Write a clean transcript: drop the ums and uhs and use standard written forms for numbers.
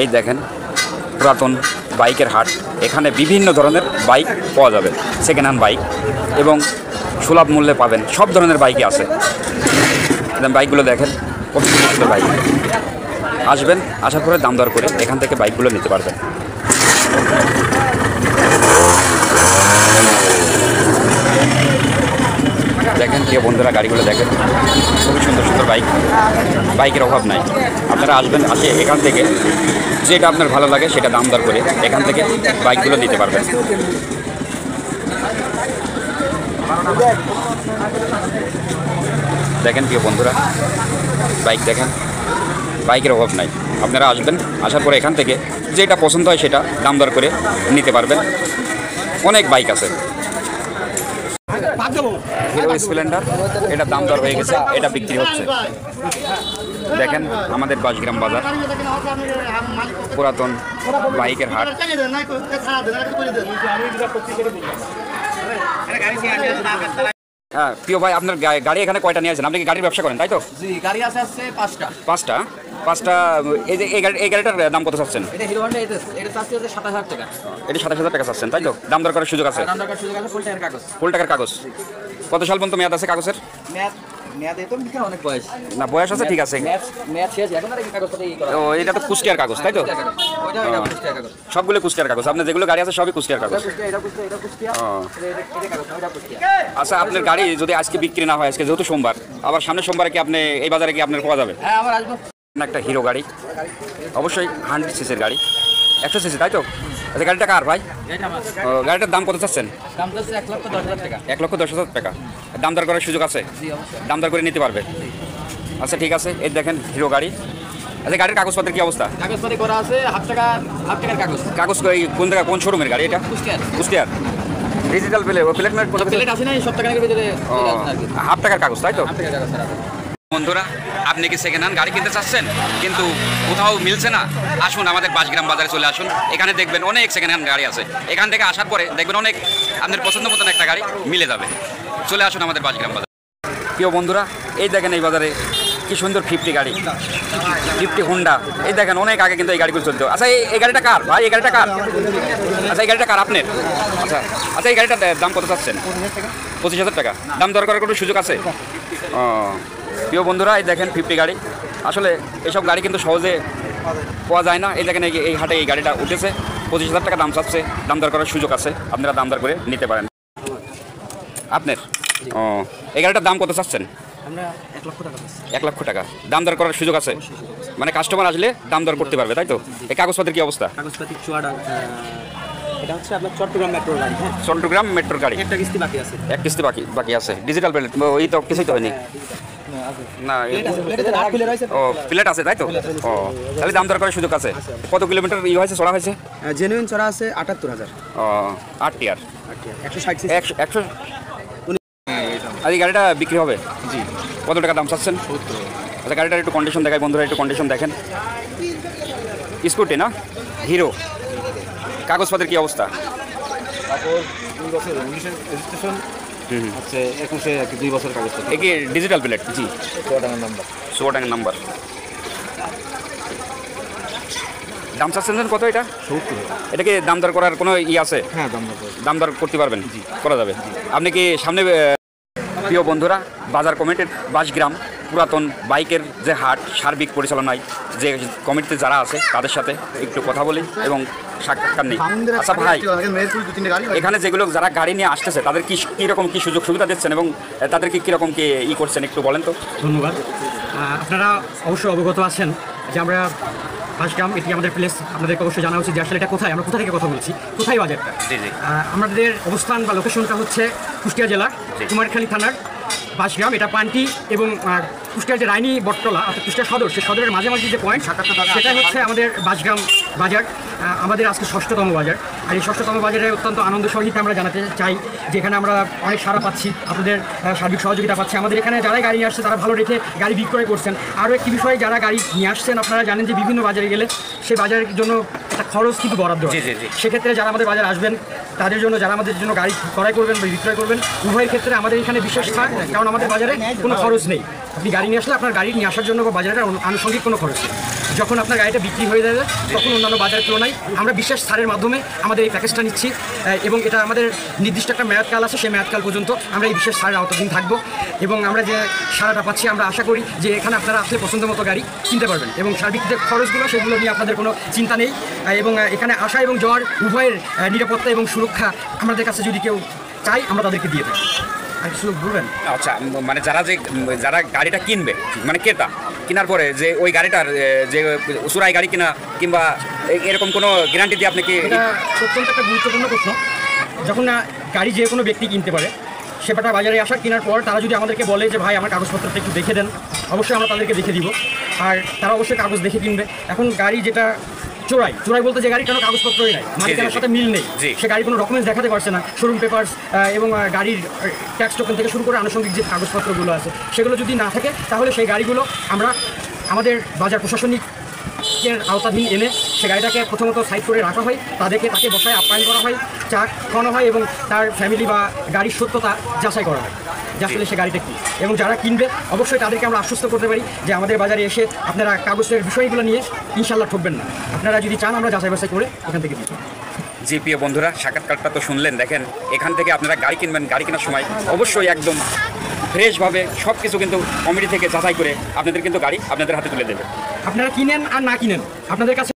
এই দেখেন পুরাতন বাইকের হাট। এখানে বিভিন্ন ধরনের বাইক পাওয়া যাবে, সেকেন্ড হ্যান্ড বাইক, এবং সুলভ মূল্যে পাবেন। সব ধরনের বাইকই আছে। বাইকগুলো দেখেন, কত সুন্দর সুন্দর বাইক। আসবেন, আসার পরে দাম দর করে এখান থেকে বাইকগুলো নিতে পারবেন। দেখেন প্রিয় বন্ধুরা, গাড়িগুলো দেখেন, খুবই সুন্দর সুন্দর বাইক। বাইকের অভাব নাই। আপনারা আসবেন, আসে এখান থেকে যেটা আপনার ভালো লাগে সেটা দাম দর করে এখান থেকে বাইকগুলো নিতে পারবেন। দেখেন প্রিয় বন্ধুরা, বাইক দেখেন, বাইকের অভাব নাই। আপনারা আসবেন, আসার পরে এখান থেকে যেটা পছন্দ হয় সেটা দাম দর করে নিতে পারবেন। অনেক বাইক আছে। হিরো স্প্লেন্ডার, এটা দাম দর হয়ে গেছে, এটা বিক্রি হচ্ছে। দেখেন আমাদের বাঁশগ্রাম বাজার, পুরাতন বাইকের হাট। হ্যাঁ প্রিয় ভাই, আপনার গাড়ি এখানে কয়টা নিয়ে আসেন? আপনি কি গাড়ির ব্যবসা করেন, তাই তো? জি, গাড়ি আছে পাঁচটা। পাঁচটা। এই গাড়িটার দাম কত চাচ্ছেন? এটা হিরো হন্ডা, এটা চাচ্ছি 27,000 টাকা। এটা 27,000 টাকা চাচ্ছেন, তাই তো? দাম দর করার সুযোগ আছে? দাম দরকার সুযোগ আছে, ফুল টাকার কাগজ। ফুল টাকার কাগজ। কত সাল পর্যন্ত মেয়াদ আছে কাগজের? মেয়াদ তো অনেক বয়স না, বয়স আছে, ঠিক আছে। মেয়াদ শেষ, এখন আর এই কাগজটা ই করা। ও, এটা তো কুষ্টিয়ার কাগজ, তাই তো? ওইটা কুষ্টিয়ার কাগজ। সবগুলো কুষ্টিয়ার কাগজ। আপনার যেগুলো গাড়ি আছে সবই কুষ্টিয়ার কাগজ। এটা কুষ্টিয়া। এটা কাগজ, ওইটা কুষ্টিয়া। আচ্ছা, আপনার গাড়ি যদি আজকে বিক্রি না হয়, আজকে যেহেতু সোমবার, আবার সামনের সোমবারে কি আপনি এই বাজারে কি আপনার পাওয়া যাবে? হ্যাঁ, আবার আসবো। একটা হিরো গাড়ি, অবশ্যই 100 সিসির গাড়ি, 100 সিসি, তাই তো? আচ্ছা, গাড়িটা কার ভাই? গাড়িটার দাম কত চাচ্ছেন? দাম চাচ্ছে 1,10,000 টাকা। 1,10,000 টাকা। দাম দর করার সুযোগ আছে? জি, অবশ্যই। দাম দর করে নিতে পারবে? আচ্ছা, ঠিক আছে। এই দেখেন হিরো গাড়ি। আচ্ছা, গাড়ির কাগজপত্রের কি অবস্থা? কাগজপাতি করা আছে, হাফ টাকার কাগজ। কাগজ কোন জায়গা, কোন শোরুমের গাড়ি এটা? কুষ্টিয়ার। ডিজিটাল প্লেট আছে না, এই 7 টাকার ভিতরে হাফ টাকার কাগজ, তাই তো? হাফ টাকার কাগজ স্যার। বন্ধুরা, আপনি কি সেকেন্ড হ্যান্ড গাড়ি কিনতে চাচ্ছেন কিন্তু কোথাও মিলছে না? আসুন আমাদের বাঁশগ্রাম বাজারে চলে আসুন। এখানে দেখবেন অনেক সেকেন্ড হ্যান্ড গাড়ি আছে। এখান থেকে আসার পরে দেখবেন অনেক আপনার পছন্দ মতন একটা গাড়ি মিলে যাবে। চলে আসুন আমাদের বাঁশগ্রাম বাজার। প্রিয় বন্ধুরা, এই দেখেন এই বাজারে কি সুন্দর 50 গাড়ি, 50 হুন্ডা। এই দেখেন অনেক আগে কিন্তু এই গাড়িগুলো চলতো। আচ্ছা, এই গাড়িটা কার ভাই? এই গাড়িটা কার? আচ্ছা, এই গাড়িটা কার আপনার? আচ্ছা আচ্ছা, এই গাড়িটার দাম কত চাচ্ছেন? 25,000 টাকা। দাম দর করার কোনো সুযোগ আছে? ও প্রিয় বন্ধুরা, এই দেখেন 50 গাড়ি। আসলে এইসব গাড়ি কিন্তু সহজে পাওয়া যায় না। এই দেখেন এই হাটে এই গাড়িটা উঠেছে, 25,000 টাকা দাম চাচ্ছে। দাম দর করার সুযোগ আছে, আপনারা দাম দর করে নিতে পারেন। আপনার ও, এই গাড়িটার দাম কত চাচ্ছেন? আমরা 1 লক্ষ টাকা। 1 লক্ষ টাকা। দাম দর করার সুযোগ আছে, মানে কাস্টমার আসলে দাম দর করতে পারবে, তাই তো? এই কাগজপত্রের কি অবস্থা? কাগজপাতি চুয়াডা। এটা হচ্ছে আপনার চট্টগ্রাম মেট্রোর গাড়ি। হ্যাঁ, চট্টগ্রাম মেট্রোর গাড়ি। একটা কিস্তি বাকি আছে। এক কিস্তি বাকি আছে। ডিজিটাল প্লেট, ওই তো কিছুই তো হয়নি না। ও, প্লেট আছে, তাই তো? ও, তাহলে দাম দর করার সুযোগ আছে। কত কিলোমিটার ই হয়েছে, চড়া হয়েছে? জেনুইন চড়া আছে 78,000। ও, 8 টিয়ার, 160 100। আর এই গাড়িটা বিক্রি হবে? জি। কত টাকা দাম চাচ্ছেন? 70। আচ্ছা, গাড়িটার একটু কন্ডিশন দেখায় বন্ধুরা, একটু কন্ডিশন দেখেন। স্কুটি না, হিরো। কাগজপত্রের কি অবস্থা? তারপর 2 বছর 19 রেজিস্ট্রেশন হচ্ছে, 21-এ 2 বছর কাগজ। এ কি ডিজিটাল প্লেট? জি। 100 টাকার নাম্বার। 100 টাকার নাম্বার। দাম চাচ্ছেন কত এটা? 70। এটা কি দাম দর করার কোনো ই আছে? হ্যাঁ, দাম দর করতে পারবেন? জি, করা যাবে। আপনি কি সামনে, প্রিয় বন্ধুরা, বাজার কমিটির বাঁশগ্রাম পুরাতন বাইকের যে হাট সার্বিক পরিচালনায় যে কমিটিতে যারা আছে তাদের সাথে একটু কথা বলি এবং সাক্ষাৎকার নিই। আচ্ছা ভাই, এখানে যেগুলো যারা গাড়ি নিয়ে আসতেছে তাদের কীরকম কী সুযোগ সুবিধা দিচ্ছেন এবং তাদেরকে কীরকম কি ই করছেন একটু বলেন তো। ধন্যবাদ। আপনারা অবশ্যই অবগত আছেন যে আমরা বাঁশগ্রাম, এটি আমাদের প্লেস। আপনাদেরকে অবশ্যই জানা উচিত যে আসলে এটা কোথায়, আমরা কোথা থেকে কথা বলছি, কোথায় বাজারটা। জি জি। আমাদের অবস্থান বা লোকেশনটা হচ্ছে কুষ্টিয়া জেলার কুমারখালী থানার বাঁশগ্রাম। এটা পান্টি এবং কুষ্টিয়ার যে রাইনি বটতলা অর্থাৎ কুষ্টিয়া সদর, সেই সদরের মাঝামাঝি যে পয়েন্ট, সেটাই হচ্ছে আমাদের বাঁশগ্রাম বাজার। আমাদের আজকে 6ষ্ঠতম বাজার। আর এই 6ষ্ঠতম বাজারে অত্যন্ত আনন্দ সহিত আমরা জানাতে চাই যে এখানে আমরা অনেক সাড়া পাচ্ছি, আপনাদের সার্বিক সহযোগিতা পাচ্ছি। আমাদের এখানে যারাই গাড়ি নিয়ে আসছে তারা ভালো রেখে গাড়ি বিক্রয় করছেন। আরও একটি বিষয়, যারা গাড়ি নিয়ে আসছেন আপনারা জানেন যে বিভিন্ন বাজারে গেলে সেই বাজারের জন্য একটা খরচ কিন্তু বরাদ্দ হয়। সেক্ষেত্রে যারা আমাদের বাজারে আসবেন তাদের জন্য, যারা আমাদের জন্য গাড়ি ক্রয় করবেন বা বিক্রয় করবেন, উভয়ের ক্ষেত্রে আমাদের এখানে বিশেষ ছাড়, কারণ আমাদের বাজারে কোনো খরচ নেই। আপনি গাড়ি নিয়ে আসলে আপনার গাড়ি নিয়ে আসার জন্য বা বাজারে আনুষঙ্গিক কোনো খরচ নেই। যখন আপনার গাড়িটা বিক্রি হয়ে যাবে তখন অন্যান্য বাজারের তুলনায় আমরা বিশেষ ছাড়ের মাধ্যমে আমাদের এই প্যাকেজটা নিচ্ছি, এবং এটা আমাদের নির্দিষ্ট একটা মেয়াদকাল আছে, সেই মেয়াদকাল পর্যন্ত আমরা এই বিশেষ ছাড়ের আওতাধীন থাকবো। এবং আমরা যে সারাটা পাচ্ছি, আমরা আশা করি যে এখানে আপনারা আসলে পছন্দ মতো গাড়ি কিনতে পারবেন, এবং সার্বিক যে খরচগুলো সেগুলো নিয়ে আপনাদের কোনো চিন্তা নেই। এবং এখানে আসা এবং যাওয়ার উভয়ের নিরাপত্তা এবং সুরক্ষা আমাদের কাছে যদি কেউ চাই আমরা তাদেরকে দিয়ে থাকি। আর কিছু বলবেন? আচ্ছা, মানে যারা গাড়িটা কিনবে, মানে ক্রেতা কেনার পরে যে ওই গাড়িটার যে চুরাই গাড়ি কিনা কিংবা এরকম কোনো গ্যারান্টি দিয়ে আপনি কি? এটা অত্যন্ত একটা গুরুত্বপূর্ণ প্রশ্ন। যখন গাড়ি যে কোনো ব্যক্তি কিনতে পারে, সেটা বাজারে আসার কেনার পর তারা যদি আমাদেরকে বলে যে ভাই আমার কাগজপত্রটা একটু দেখে দেন, অবশ্যই আমরা তাদেরকে দেখে দিব, আর তারা অবশ্যই কাগজ দেখে কিনবে। এখন গাড়ি যেটা চোরাই বলতে যে গাড়ির কোনো কাগজপত্রই নাই, মালিকানার সাথে মিল নেই, সে গাড়ি কোনো ডকুমেন্টস দেখাতে পারছে না, শোরুম পেপারস এবং গাড়ির ট্যাক্স টোকেন থেকে শুরু করে আনুষঙ্গিক যে কাগজপত্রগুলো আছে সেগুলো যদি না থাকে, তাহলে সেই গাড়িগুলো আমরা আমাদের বাজার প্রশাসনিকের আওতাধীন এনে সে গাড়িটাকে প্রথমত সাইড করে রাখা হয়, তাকে বসায় আপ্যায়ন করা হয়, চা খাওয়ানো হয় এবং তার ফ্যামিলি বা গাড়ির সত্যতা যাচাই করা হয় যে আসলে সে গাড়িটা কী। এবং যারা কিনবে অবশ্যই তাদেরকে আমরা আশ্বস্ত করতে পারি যে আমাদের বাজারে এসে আপনারা কাগজের বিষয়গুলো নিয়ে ইনশাল্লাহ ঠকবেন না। আপনারা যদি চান আমরা যাচাই বাছাই করে এখান থেকে দিই। জি প্রিয় বন্ধুরা, সাক্ষাৎকারটা তো শুনলেন। দেখেন, এখান থেকে আপনারা গাড়ি কিনবেন, গাড়ি কেনার সময় অবশ্যই একদম ফ্রেশভাবে সব কিছু কিন্তু কমিটি থেকে যাচাই করে আপনাদের কিন্তু গাড়ি আপনাদের হাতে তুলে দেবে। আপনারা কিনেন আর না কিনেন, আপনাদের কাছে